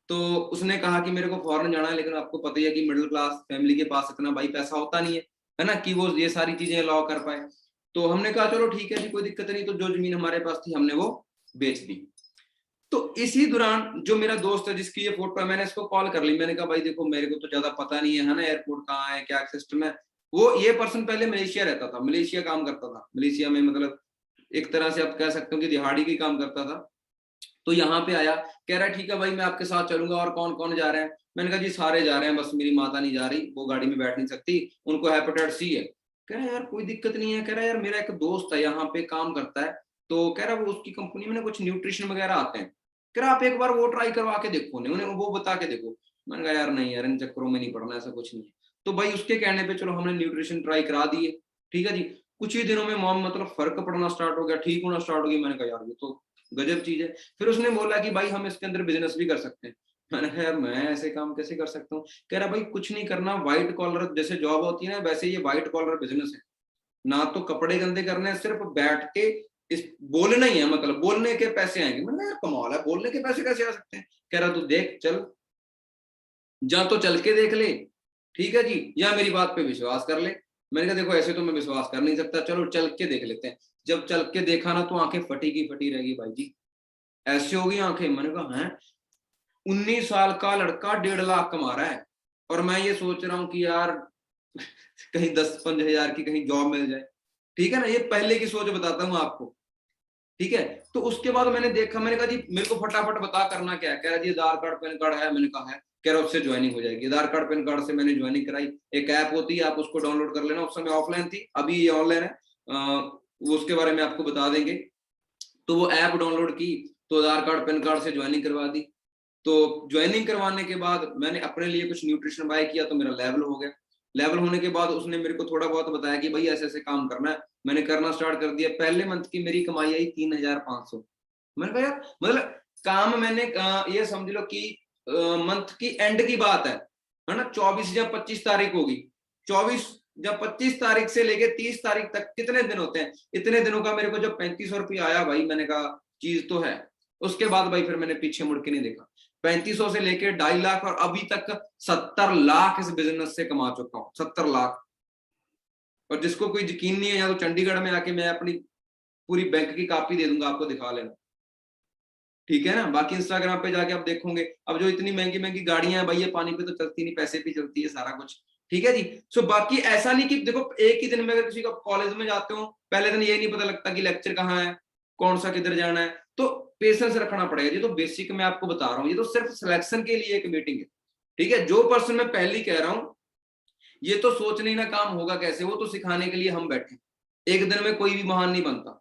S1: तो उसने कहा कि मेरे को फॉरेन जाना है, लेकिन आपको पता ही है कि मिडिल क्लास फैमिली के पास इतना भाई पैसा होता नहीं है ना, कि वो ये सारी चीजें अलाउ कर पाए। तो हमने कहा चलो ठीक है जी, कोई दिक्कत नहीं। तो जो जमीन हमारे पास थी हमने वो बेच दी। तो इसी दौरान जो मेरा दोस्त है जिसकी ये फोटो है, मैंने इसको कॉल कर ली। मैंने कहा भाई देखो, मेरे को तो ज्यादा पता नहीं है ना, एयरपोर्ट कहाँ है, क्या सिस्टम है। वो ये पर्सन पहले मलेशिया रहता था, मलेशिया काम करता था, मलेशिया में मतलब एक तरह से आप कह सकते हो कि दिहाड़ी की काम करता था। तो यहाँ पे आया, कह रहा है ठीक है भाई मैं आपके साथ चलूंगा, और कौन कौन जा रहे हैं। मैंने कहा जी सारे जा रहे हैं, बस मेरी माता नहीं जा रही, वो गाड़ी में बैठ नहीं सकती, उनको हेपेटाइटिस सी है। कह रहा है यार कोई दिक्कत नहीं है। कह रहा है यार मेरा एक दोस्त है यहाँ पे काम करता है, तो कह रहा है वो उसकी कंपनी में ना कुछ न्यूट्रिशन वगैरह आते हैं, कह रहा आप एक बार वो ट्राई करवा के देखो, उन्हें वो बता के देखो। मैंने कहा यार नहीं यार, इन चक्करों में नहीं पड़ना, ऐसा कुछ नहीं है। तो भाई उसके कहने पे चलो हमने न्यूट्रिशन ट्राई करा दिए, ठीक है जी। कुछ ही दिनों में मॉम मतलब फर्क पड़ना स्टार्ट हो गया, ठीक होना स्टार्ट हो गया। मैंने कहा यार ये तो गजब चीज है। फिर उसने बोला कि भाई हम इसके अंदर बिजनेस भी कर सकते हैं। मैंने कहा यार मैं ऐसे काम कैसे कर सकता हूँ। कह रहा भाई कुछ नहीं करना, व्हाइट कॉलर जैसे जॉब होती है ना, वैसे ये व्हाइट कॉलर बिजनेस है। ना तो कपड़े गंदे करने हैं, सिर्फ बैठ के इस बोलना ही है, मतलब बोलने के पैसे आएंगे। मैंने यार कमाल है, बोलने के पैसे कैसे आ सकते हैं। कह रहा तू देख चल, जा तो चल के देख ले, ठीक है जी, या मेरी बात पे विश्वास कर ले। मैंने कहा देखो ऐसे तो मैं विश्वास कर नहीं सकता, चलो चल के देख लेते हैं। जब चल के देखा ना, तो आंखें फटी की फटी रहेगी भाई जी, ऐसे हो गई आंखें। मैंने कहा है 19 साल का लड़का 1.5 लाख कमा रहा है, और मैं ये सोच रहा हूँ कि यार कहीं 10-15 हजार की कहीं जॉब मिल जाए, ठीक है ना। ये पहले की सोच बताता हूँ आपको, ठीक है। तो उसके बाद मैंने देखा, मैंने कहा जी मेरे को फटाफट बता करना क्या है। कह रहा जी आधार कार्ड पैन कार्ड है। मैंने कहा है। कह रहा उससे ज्वाइनिंग हो जाएगी। आधार कार्ड पैन कार्ड से मैंने ज्वाइनिंग कराई। एक ऐप होती है, आप उसको डाउनलोड कर लेना। उस समय ऑफलाइन थी, अभी ये ऑनलाइन है। वो उसके बारे में आपको बता देंगे। तो वो ऐप डाउनलोड की, तो आधार कार्ड पैन कार्ड से ज्वाइनिंग करवा दी। तो ज्वाइनिंग करवाने के बाद मैंने अपने लिए कुछ न्यूट्रिशन बाय किया, तो मेरा लेवल हो गया। लेवल होने के बाद उसने मेरे को थोड़ा बहुत बताया कि भाई ऐसे ऐसे काम करना है। मैंने करना स्टार्ट कर दिया। पहले मंथ की मेरी कमाई आई 3,500। मैंने कहा यार मतलब काम मैंने ये समझ लो कि मंथ की एंड की बात है ना, 24 या 25 तारीख होगी। 24 या 25 तारीख से लेके 30 तारीख तक कितने दिन होते हैं, इतने दिनों का मेरे को जब 3500 रुपया आया भाई, मैंने कहा चीज तो है। उसके बाद भाई फिर मैंने पीछे मुड़ के नहीं देखा। 3500 से लेके 2.5 लाख, और अभी तक 70 लाख इस बिजनेस से कमा चुका हूँ, 70 लाख। और जिसको कोई यकीन नहीं है, या तो चंडीगढ़ में आके मैं अपनी पूरी बैंक की कॉपी दे दूंगा, आपको दिखा लेना, ठीक है ना। बाकी इंस्टाग्राम पे जाके आप देखोगे, अब जो इतनी महंगी महंगी गाड़ियां हैं भाई, ये पानी पे तो चलती नहीं, पैसे पे चलती है सारा कुछ, ठीक है जी। सो बाकी ऐसा नहीं कि देखो एक ही दिन में अगर किसी का कॉलेज में जाते हो, पहले दिन ये नहीं पता लगता कि लेक्चर कहाँ है, कौन सा किधर जाना है। तो पेशेंस रखना पड़ेगा। ये तो बेसिक मैं आपको बता रहा हूँ, ये तो सिर्फ सिलेक्शन के लिए एक मीटिंग है, ठीक है। जो पर्सन मैं पहले कह रहा हूँ, ये तो सोच नहीं ना काम होगा कैसे, वो तो सिखाने के लिए हम बैठे। एक दिन में कोई भी महान नहीं बनता।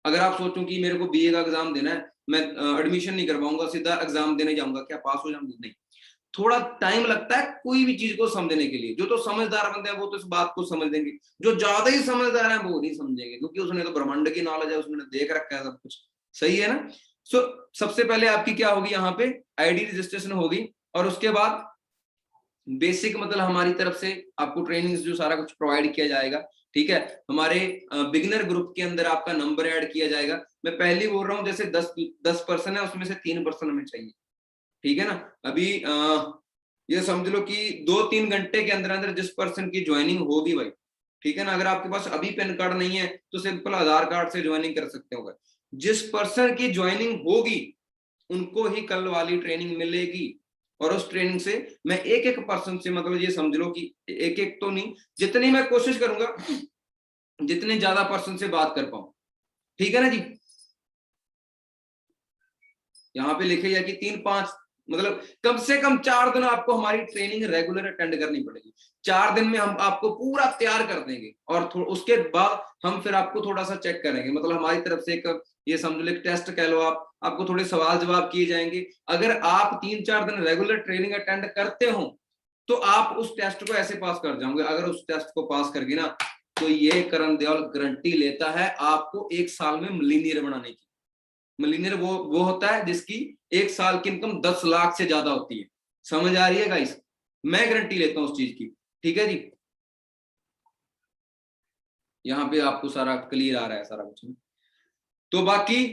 S1: अगर आप सोचो कि मेरे को बीए का एग्जाम देना है, मैं एडमिशन नहीं करवाऊंगा, सीधा एग्जाम देने जाऊंगा, क्या पास हो जाऊंगा? नहीं, थोड़ा टाइम लगता है कोई भी चीज को समझने के लिए। जो तो समझदार बंदे हैं वो तो इस बात को समझ लेंगे, जो ज्यादा ही समझदार है वो नहीं समझेंगे, क्योंकि उसने तो ब्रह्मांड की नॉलेज है, उसने देख रखा है सब कुछ, सही है ना। सो सबसे पहले आपकी क्या होगी, यहाँ पे आईडी रजिस्ट्रेशन होगी, और उसके बाद बेसिक मतलब हमारी तरफ से आपको ट्रेनिंग्स जो सारा कुछ प्रोवाइड किया जाएगा, ठीक है। हमारे बिगिनर ग्रुप के अंदर आपका नंबर ऐड किया जाएगा। मैं पहले ही बोल रहा हूँ, जैसे 10 पर्सन है, उसमें से 3 पर्सन हमें चाहिए, ठीक है ना। अभी ये समझ लो कि 2-3 घंटे के अंदर अंदर जिस पर्सन की ज्वाइनिंग होगी भाई, ठीक है ना। अगर आपके पास अभी पैन कार्ड नहीं है तो सिंपल आधार कार्ड से ज्वाइनिंग कर सकते हो। जिस पर्सन की ज्वाइनिंग होगी उनको ही कल वाली ट्रेनिंग मिलेगी, और उस ट्रेनिंग से मैं एक एक पर्सन से, मतलब ये समझ लो कि एक एक तो नहीं, जितनी मैं कोशिश करूंगा जितने ज्यादा पर्सन से बात कर पाऊं, ठीक है ना जी। यहाँ पे लिखे है कि 3-5 मतलब कम से कम 4 दिन आपको हमारी ट्रेनिंग रेगुलर अटेंड करनी पड़ेगी। 4 दिन में हम आपको पूरा तैयार कर देंगे, और उसके बाद हम फिर आपको थोड़ा सा चेक करेंगे, मतलब हमारी तरफ से एक ये समझ लो एक टेस्ट कह लो आप, आपको थोड़े सवाल जवाब किए जाएंगे। अगर आप 3-4 दिन रेगुलर ट्रेनिंग अटेंड करते हो तो आप उस टेस्ट को ऐसे पास कर जाओगे। अगर उस टेस्ट को पास कर गए ना तो ये करण देओल गारंटी लेता है आपको 1 साल में मिलीनियर बनाने की। मिलीनियर वो होता है जिसकी 1 साल की इनकम 10 लाख से ज्यादा होती है। समझ आ रही है गाइस? मैं गारंटी लेता हूं उस चीज की, ठीक है जी। यहाँ पे आपको सारा क्लियर आ रहा है सारा कुछ। तो बाकी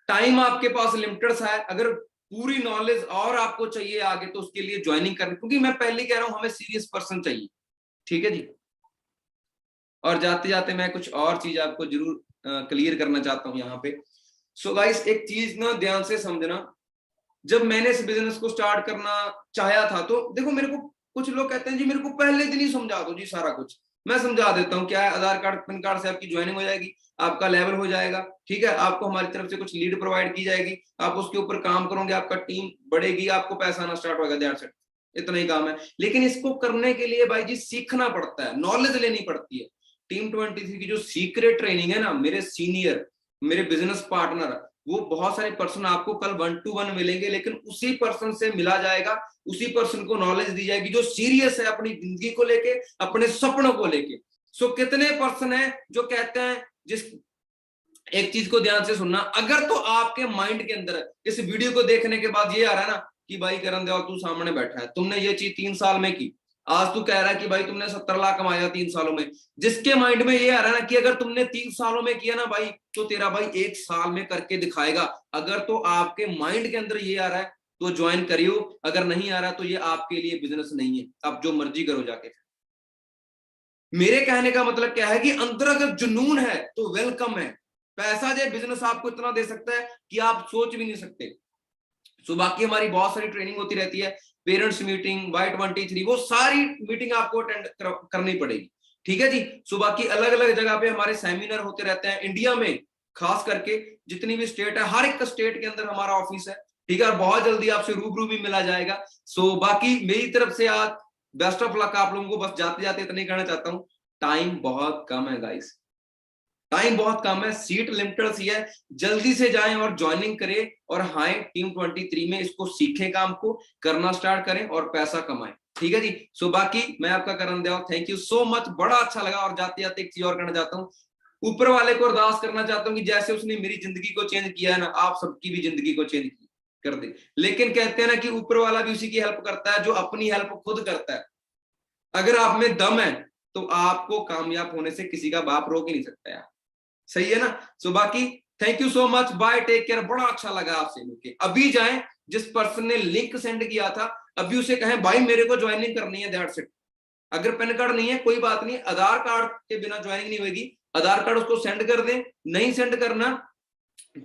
S1: टाइम आपके पास लिमिटेड सा है। अगर पूरी नॉलेज और आपको चाहिए आगे तो उसके लिए ज्वाइनिंग करनी, क्योंकि मैं पहले कह रहा हूं हमें सीरियस पर्सन चाहिए, ठीक है जी। और जाते जाते मैं कुछ और चीज आपको जरूर क्लियर करना चाहता हूं यहाँ पे। सो गाइस एक चीज ना ध्यान से समझना, जब मैंने इस बिजनेस को स्टार्ट करना चाहा था तो देखो मेरे को कुछ लोग कहते हैं जी मेरे को पहले दिन ही समझा दो जी सारा कुछ। मैं समझा देता हूँ क्या है, आधार कार्ड पैन कार्ड से आपकी ज्वाइनिंग हो जाएगी, आपका लेवल हो जाएगा, ठीक है। आपको हमारी तरफ से कुछ लीड प्रोवाइड की जाएगी, आप उसके ऊपर काम करोगे, आपका टीम बढ़ेगी, आपको पैसा आना स्टार्ट होगा, दैट्स इट। इतना ही काम है। लेकिन इसको करने के लिए भाई जी सीखना पड़ता है, नॉलेज लेनी पड़ती है। टीम 23 की जो सीक्रेट ट्रेनिंग है ना, मेरे सीनियर, मेरे बिजनेस पार्टनर, वो बहुत सारे पर्सन आपको कल 1-to-1 मिलेंगे, लेकिन उसी पर्सन से मिला जाएगा, उसी पर्सन को नॉलेज दी जाएगी जो सीरियस है अपनी जिंदगी को लेके, अपने सपनों को लेके। सो कितने पर्सन है जो कहते हैं, जिस एक चीज को ध्यान से सुनना, अगर तो आपके माइंड के अंदर इस वीडियो को देखने के बाद ये आ रहा है ना कि भाई करण देओल तू सामने बैठा है, तुमने ये चीज 3 साल में की, आज तू कह रहा है कि भाई तुमने 70 लाख कमाया 3 सालों में, जिसके माइंड में ये आ रहा है ना कि अगर तुमने 3 सालों में किया ना भाई तो तेरा भाई 1 साल में करके दिखाएगा, अगर तो आपके माइंड के अंदर ये आ रहा है तो ज्वाइन करियो, अगर नहीं आ रहा तो ये आपके लिए बिजनेस नहीं है, आप जो मर्जी करो जाके। मेरे कहने का मतलब क्या है कि अंदर अगर जुनून है तो वेलकम है। पैसा जो बिजनेस आपको इतना दे सकता है कि आप सोच भी नहीं सकते। सो बाकी हमारी बहुत सारी ट्रेनिंग होती रहती है, पेरेंट्स मीटिंग, Y23, वो सारी मीटिंग आपको अटेंड करनी पड़ेगी, ठीक है जी। सो बाकी अलग अलग जगह पे हमारे सेमिनार होते रहते हैं इंडिया में, खास करके जितनी भी स्टेट है, हर एक स्टेट के अंदर हमारा ऑफिस है, ठीक है। और बहुत जल्दी आपसे रूबरू भी मिला जाएगा। सो बाकी मेरी तरफ से आज बेस्ट ऑफ लक आप लोगों को। बस जाते जाते इतना ही कहना चाहता हूँ, टाइम बहुत कम है गाइस, टाइम बहुत कम है, सीट लिमिटेड सी है, जल्दी से जाएं और ज्वाइनिंग करें, और हाई टीम 23 में इसको सीखें, काम को करना स्टार्ट करें और पैसा कमाएं, ठीक है जी। सो बाकी मैं आपका Karan Deol, thank you so much, बड़ा अच्छा लगा। और जाते जाते एक चीज और करना चाहता हूँ, ऊपर वाले को अरदास करना चाहता हूँ कि जैसे उसने मेरी जिंदगी को चेंज किया है ना, आप सबकी भी जिंदगी को चेंज कर दे। लेकिन कहते हैं ना कि ऊपर वाला भी उसी की हेल्प करता है जो अपनी हेल्प खुद करता है। अगर आप में दम है तो आपको कामयाब होने से किसी का बाप रोक ही नहीं सकता यार, सही है ना। सो बाकी thank you so much, bye, take care. बड़ा अच्छा लगा आपसे मिलके। अभी जाएं, जिस पर्सन ने लिंक सेंड किया था अभी उसे कहें भाई मेरे को ज्वाइनिंग करनी है, दैट्स इट। अगर पैन कार्ड नहीं है कोई बात नहीं, आधार कार्ड के बिना ज्वाइनिंग नहीं होगी, आधार कार्ड उसको सेंड कर दें। नहीं सेंड करना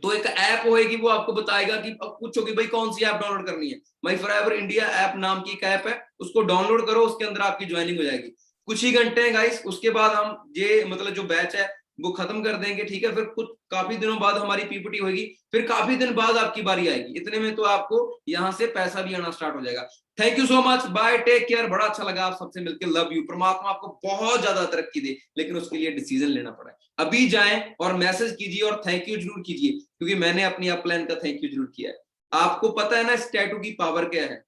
S1: तो एक ऐप होएगी, वो आपको बताएगा कि अब पूछो कि भाई कौन सी ऐप डाउनलोड करनी है, माई फॉरएवर इंडिया ऐप नाम की एक ऐप है, उसको डाउनलोड करो, उसके अंदर आपकी ज्वाइनिंग हो जाएगी। कुछ ही घंटे हैं गाइस, उसके बाद हम ये मतलब जो बैच है वो खत्म कर देंगे, ठीक है। फिर कुछ काफी दिनों बाद हमारी पीपीटी होगी, फिर काफी दिन बाद आपकी बारी आएगी, इतने में तो आपको यहाँ से पैसा भी आना स्टार्ट हो जाएगा। Thank you so much, bye, take care. बड़ा अच्छा लगा आप सबसे मिलकर, लव यू। परमात्मा आपको बहुत ज्यादा तरक्की दे, लेकिन उसके लिए डिसीजन लेना पड़ा है। अभी जाएं और मैसेज कीजिए और थैंक यू जरूर कीजिए, क्योंकि मैंने अपनी अपलाइन का थैंक यू जरूर किया है। आपको पता है ना इस टैटू की पावर क्या है।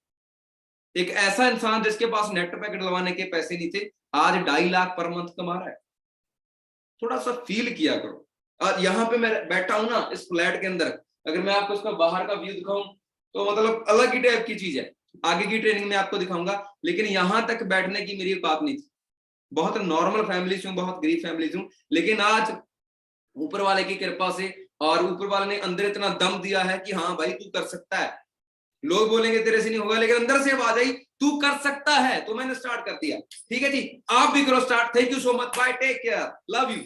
S1: एक ऐसा इंसान जिसके पास नेट पैकेट लगवाने के पैसे नहीं थे, आज 2.5 लाख पर मंथ कमा रहा है। थोड़ा सा फील किया करो। और यहाँ पे मैं बैठा हूं ना इस फ्लैट के अंदर, अगर मैं आपको इसका बाहर का व्यू दिखाऊं तो मतलब अलग ही टाइप की चीज है। आगे की ट्रेनिंग में आपको दिखाऊंगा, लेकिन यहां तक बैठने की मेरी बात नहीं थी। बहुत नॉर्मल फैमिली से हूँ, बहुत गरीब फैमिली से हूँ, लेकिन आज ऊपर वाले की कृपा से और ऊपर वाले ने अंदर इतना दम दिया है कि हाँ भाई तू कर सकता है। लोग बोलेंगे तेरे से नहीं होगा, लेकिन अंदर से आवाज आई तू कर सकता है, तो मैंने स्टार्ट कर दिया। ठीक है जी, आप भी करो start. Thank you so much, bye, take care, love you.